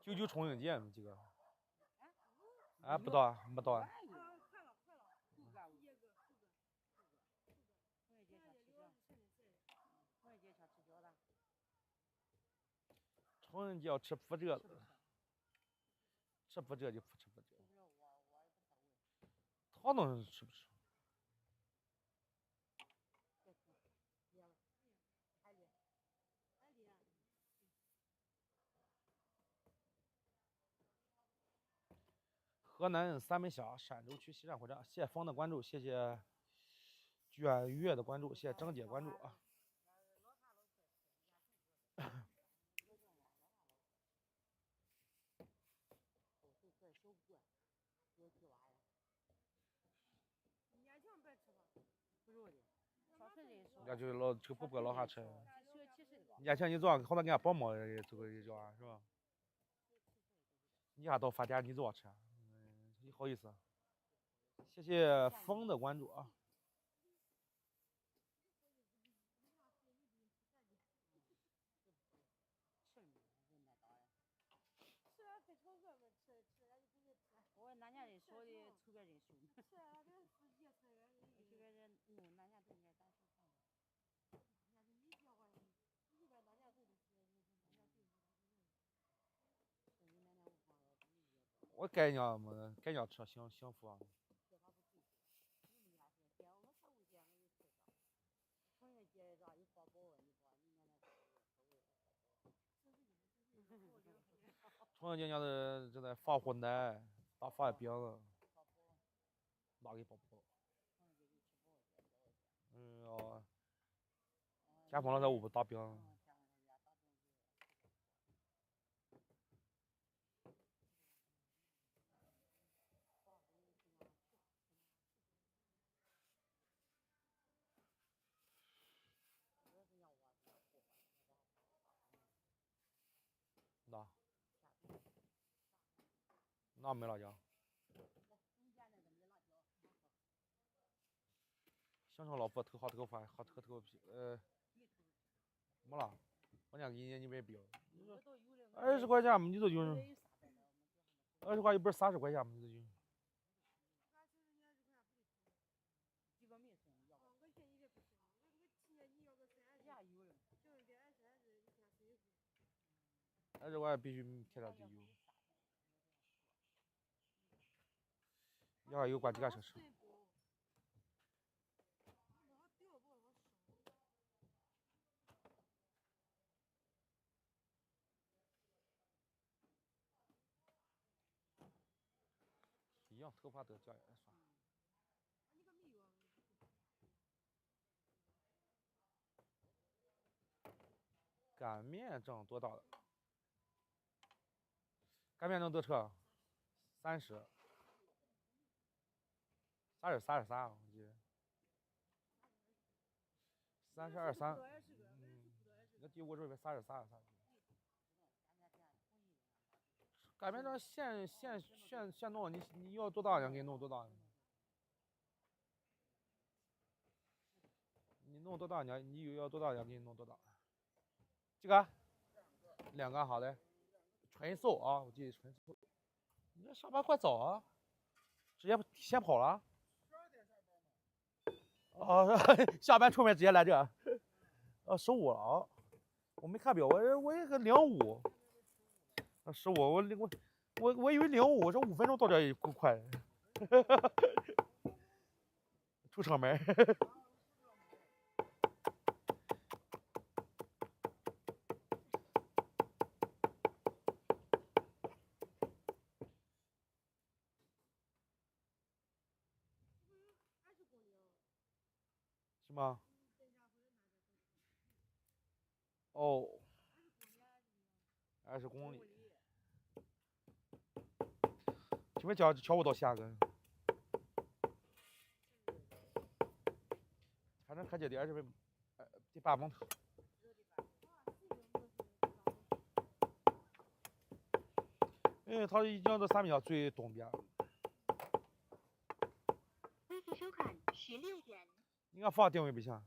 99重庆节几个？啊，不到，没到。重庆节要吃腐折子，吃腐折就不吃腐折。陶东吃不吃？河南三门峡山州区西站火车站，谢谢风的关注，谢谢卷月的关注，谢谢郑姐关注啊。人家就是老这个婆婆老哈吃，年前你早上好歹给俺包馍这个一叫是吧？你下到饭店你早吃，你好意思？谢谢风的关注啊。我那年的说的抽个人数，这边人俺家都应该打手枪。我该娘么？该娘吃幸福啊！重庆节娘的正在放火奶，打放饼子，哪给包包？哦，天风了在屋打饼。那没辣椒。想成老婆头好头发好头皮没了，我家给你没必要。20块钱嘛，你都就是20块又不是30块钱嘛，你都就。20块必须贴上得有。一会儿有关几个车。一样，头发都这样算。擀面挣多大了？擀面挣多少？30。33，我记得。32、3。那第我这边33。擀面这现弄，你要多大，人给你弄多大。你弄多大，你要多大，人给你弄多大。几个？2个，好的。纯素啊，我记得纯素。你这上班快早啊，直接先跑了。哦，下班出门直接来这。15了啊，我没看表，我一个05。15，我以为05，这5分钟到这也够快。出厂门。是吗？哦，20公里。请问叫我到下个？反正看见的20分，第8门头。他已经到三明最东边。微信收看16元。你看放定位不行？